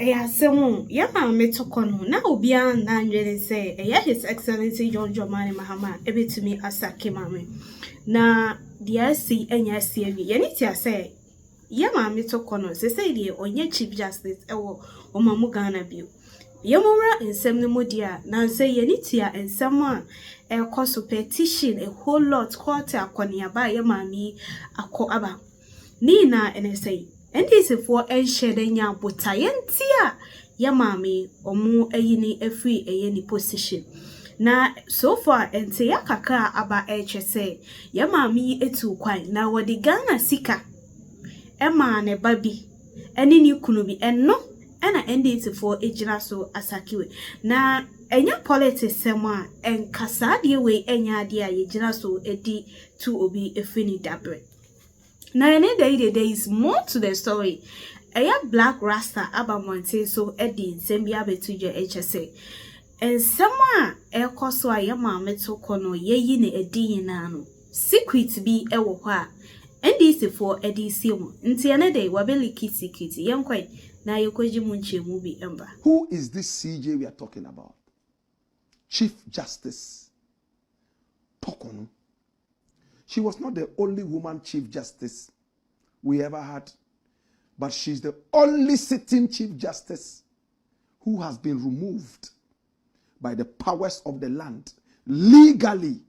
Semo, Yama Metokono, now Bian Nanjere say, His Excellency John Dramani Mahama, ebe to me ßlakk mame. Na DRC NYC, Yanitia say, Yama Metokono, say, onye Chief Justice, Omamugana Bill. Yamura and Semnomodia, Nancy Yanitia and someone, cause petition a whole lot quarter kwaniaba Yamami, ako aba. Nina and say, NDC for enshedenya botayentia ya mami omu eyini efri eyeni position na so far ente ya kaka aba HSA ya mami etu kwan na wodi Ghana sika ema ne babi eni ni kunu bi enno ena NDC for ejina so asakiwe na enya politics sema enkasa de we enya de a yejina so edi tu obi efini dabre. Now, there is more to the story. Black Rasta Abamonte so Eddie Zambia betuja HSA. And someone koso ayama metokono ye ne edi nano. Secret be ewa. NDC for Eddie Simo. Ntiane day wabeli secret. Yankwai na yokoji munche mubi emba. Who is this CJ we are talking about? Chief Justice Torkornoo. She was not the only woman Chief Justice we ever had, but she's the only sitting Chief Justice who has been removed by the powers of the land legally.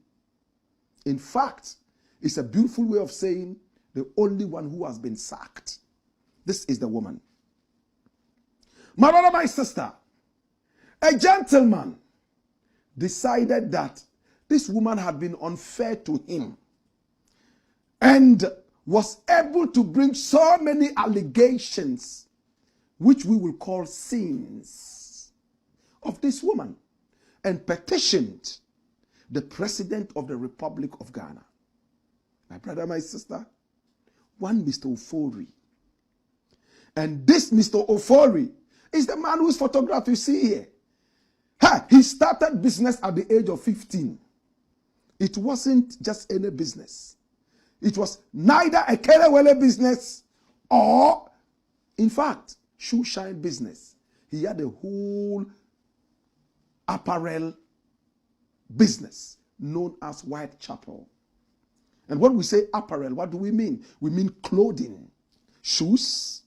In fact, it's a beautiful way of saying the only one who has been sacked. This is the woman. My brother, my sister, a gentleman decided that this woman had been unfair to him and was able to bring so many allegations, which we will call sins, of this woman, and petitioned the President of the Republic of Ghana. My brother, my sister, one Mr. Ofori. And this Mr. Ofori is the man whose photograph you see here. He started business at the age of 15. It wasn't just any business. It was neither a kelewele business or, in fact, shoe shine business. He had a whole apparel business known as Whitechapel. And when we say apparel, what do we mean? We mean clothing, shoes,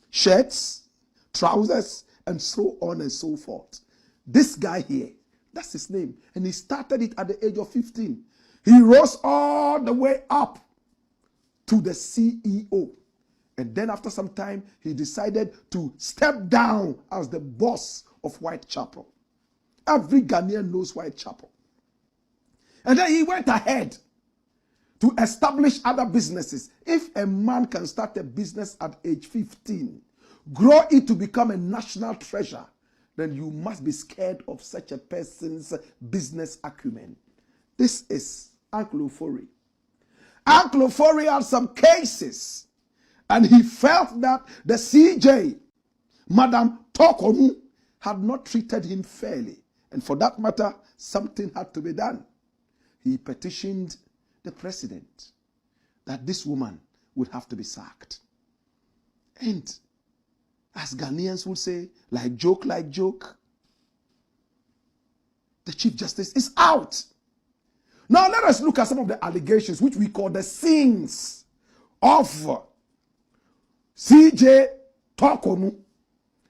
shirts, trousers, and so on and so forth. This guy here, that's his name. And he started it at the age of 15. He rose all the way up to the CEO. And then after some time, he decided to step down as the boss of Whitechapel. Every Ghanaian knows Whitechapel. And then he went ahead to establish other businesses. If a man can start a business at age 15, grow it to become a national treasure, then you must be scared of such a person's business acumen. This is Uncle Ofori. Uncle Ofori had some cases, and he felt that the CJ, Madam Torkornoo, had not treated him fairly. And for that matter, something had to be done. He petitioned the president that this woman would have to be sacked. And as Ghanaians would say, like joke, the Chief Justice is out. Now let us look at some of the allegations which we call the sins of CJ Torkornoo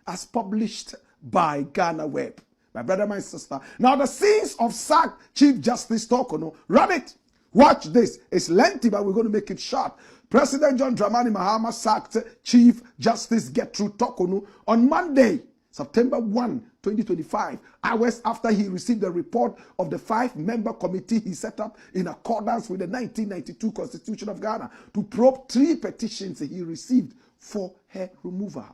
as published by Ghana Web. My brother, my sister. Now the sins of ßlakk Chief Justice Torkornoo. Run it. Watch this. It's lengthy, but we're going to make it short. President John Dramani Mahama sacked Chief Justice Gertrude Torkornoo on Monday, September 1, 2025, hours after he received the report of the 5-member committee he set up in accordance with the 1992 Constitution of Ghana to probe 3 petitions he received for her removal.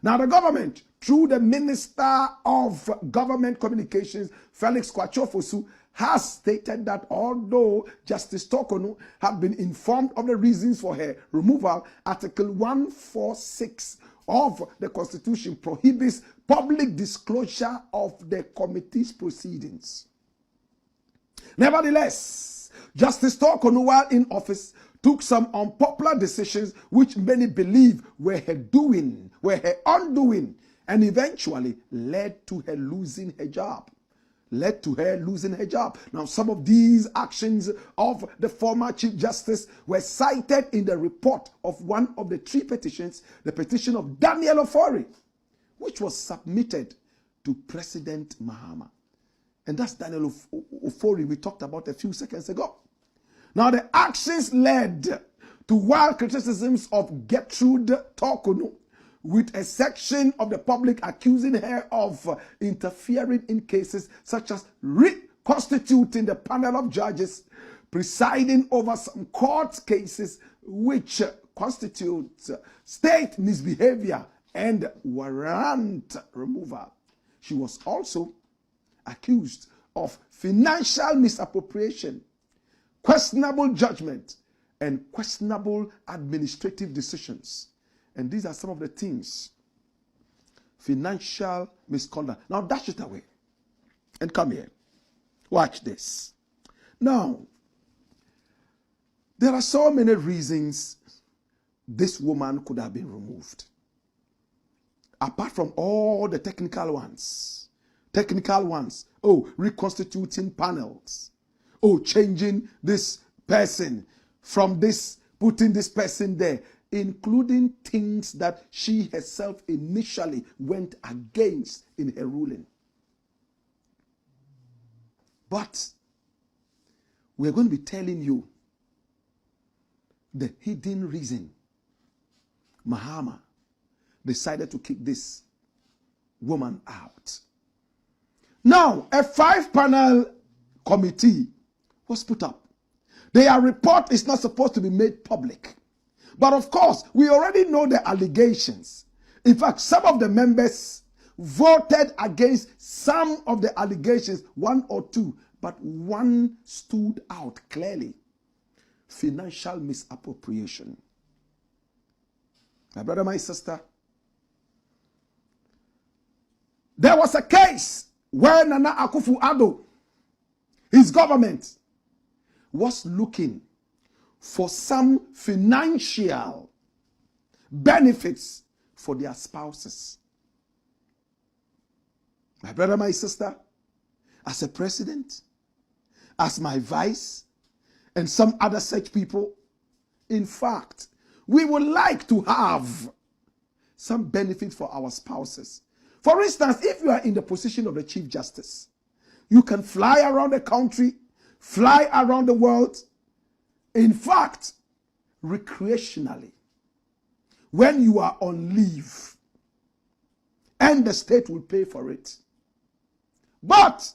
Now the government, through the Minister of Government Communications, Felix Kwatsofosu, has stated that although Justice Torkornoo had been informed of the reasons for her removal, Article 146 of the Constitution prohibits public disclosure of the committee's proceedings. Nevertheless, Justice Torkornoo, while in office, took some unpopular decisions which many believe were her undoing, and eventually led to her losing her job. Now, some of these actions of the former Chief Justice were cited in the report of one of the 3 petitions, the petition of Daniel Ofori, which was submitted to President Mahama. And that's Daniel Ofori we talked about a few seconds ago. Now, the actions led to wild criticisms of Gertrude Torkornoo, with a section of the public accusing her of interfering in cases such as reconstituting the panel of judges presiding over some court cases which constitute state misbehavior and warrant removal. She was also accused of financial misappropriation, questionable judgment, and questionable administrative decisions. And these are some of the things. Financial misconduct. Now dash it away and come here. Watch this. Now, there are so many reasons this woman could have been removed. Apart from all the technical ones. Oh, reconstituting panels. Oh, changing this person from this, putting this person there. Including things that she herself initially went against in her ruling. But we're going to be telling you the hidden reason Mahama decided to kick this woman out. Now, a 5-panel committee was put up. Their report is not supposed to be made public. But of course, we already know the allegations. In fact, some of the members voted against some of the allegations, 1 or 2, but one stood out clearly. Financial misappropriation. My brother, my sister, there was a case where Nana Akufo-Addo, his government, was looking for some financial benefits for their spouses. My brother, my sister, as a president, as my vice, and some other such people, in fact, we would like to have some benefit for our spouses. For instance, if you are in the position of the Chief Justice, you can fly around the country, fly around the world, in fact, recreationally, when you are on leave, and the state will pay for it. But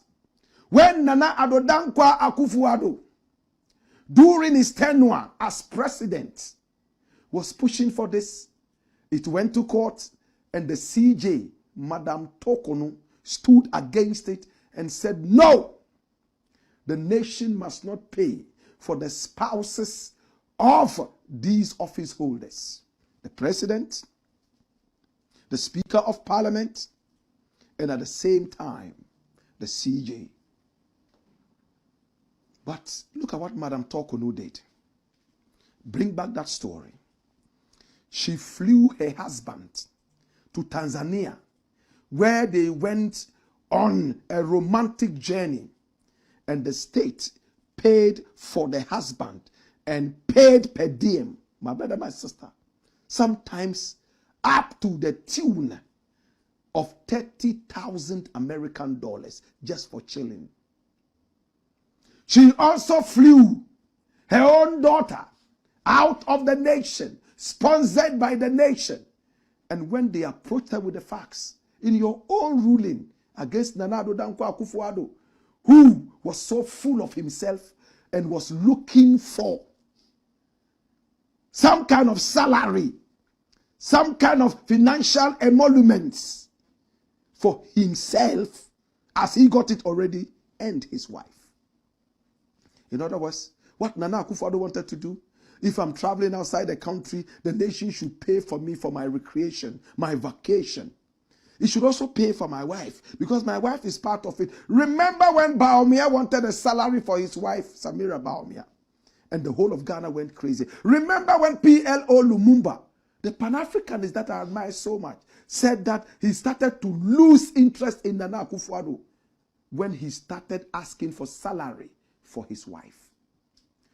when Nana Addo Dankwa Akufo-Addo, during his tenure as president, was pushing for this, it went to court, and the CJ, Madam Torkornoo, stood against it and said, no, the nation must not pay for the spouses of these office holders. The president, the Speaker of Parliament, and at the same time, the CJ. But look at what Madam Torkornoo did. Bring back that story. She flew her husband to Tanzania, where they went on a romantic journey, and the state paid for the husband and paid per diem, my brother, my sister, sometimes up to the tune of 30,000 American dollars just for chilling. She also flew her own daughter out of the nation, sponsored by the nation. And when they approached her with the facts, in your own ruling against Nana Addo Dankwa Akufo-Addo, who was so full of himself and was looking for some kind of salary, some kind of financial emoluments for himself, as he got it already, and his wife. In other words, what Nana Akufo-Addo wanted to do, if I'm traveling outside the country, the nation should pay for me for my recreation, my vacation. It should also pay for my wife, because my wife is part of it. Remember when Bawumia wanted a salary for his wife, Samira Bawumia, and the whole of Ghana went crazy. Remember when PLO Lumumba The Pan-Africanists that I admire so much said that he started to lose interest in Nana Akufo-Addo when he started asking for salary for his wife.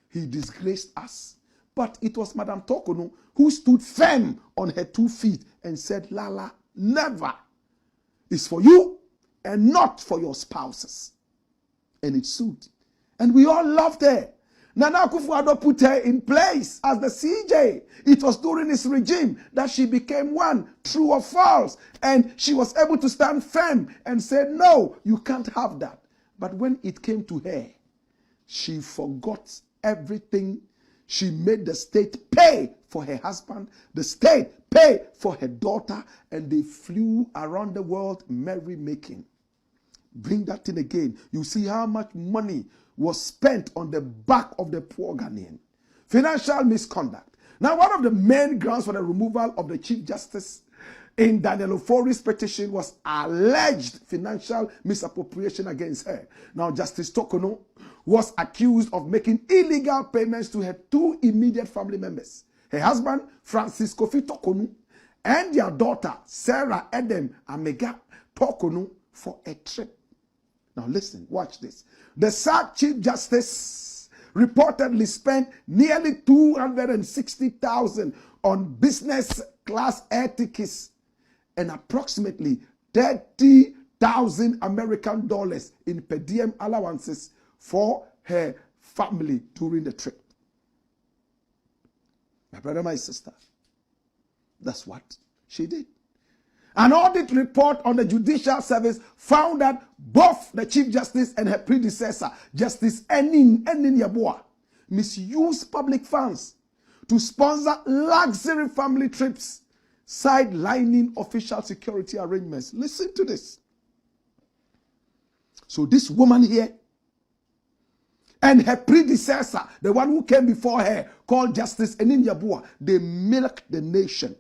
He disgraced us. But it was Madame Torkornoo who stood firm on her 2 feet and said, Lala, never. It's for you and not for your spouses. And it suited. And we all loved her. Nana Akufo-Addo put her in place as the CJ. It was during his regime that she became one, true or false. And she was able to stand firm and say, no, you can't have that. But when it came to her, she forgot everything. She made the state pay for her husband, the state pay for her daughter, and they flew around the world merrymaking. Bring that in again. You see how much money was spent on the back of the poor Ghanaian. Financial misconduct. Now, one of the main grounds for the removal of the Chief Justice in Daniel Ofori's petition was alleged financial misappropriation against her. Now, Justice Torkornoo was accused of making illegal payments to her 2 immediate family members, her husband, Francis Kofi Torkornoo, and their daughter, Sarah Edem Amega Torkornoo, for a trip. Now listen, watch this. The ßlakk Chief Justice reportedly spent nearly 260,000 on business class air tickets and approximately 30,000 American dollars in per diem allowances for her family during the trip. My brother, my sister, that's what she did. An audit report on the Judicial Service found that both the Chief Justice and her predecessor, Justice Enin Yeboah, misused public funds to sponsor luxury family trips, sidelining official security arrangements. Listen to this. So this woman here and her predecessor, the one who came before her, called Justice Enin Yeboah, they milked the nation,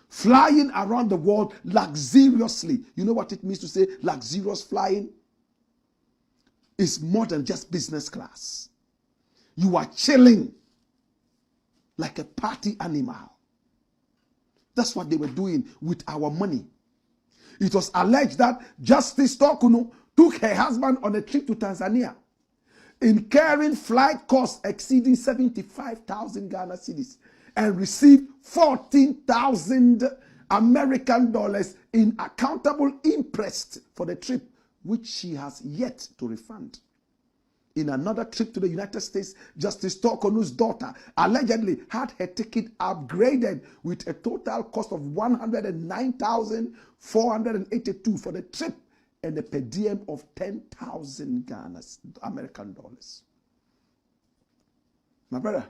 flying around the world luxuriously. You know what it means to say luxurious flying? It's more than just business class. You are chilling like a party animal. That's what they were doing with our money. It was alleged that Justice Torkornoo took her husband on a trip to Tanzania, incurring flight costs exceeding 75,000 Ghana cedis, and received 14,000 American dollars in accountable interest for the trip, which she has yet to refund. In another trip to the United States, Justice Torkornoo's daughter allegedly had her ticket upgraded with a total cost of 109,482 for the trip and a per diem of 10,000 American dollars. My brother,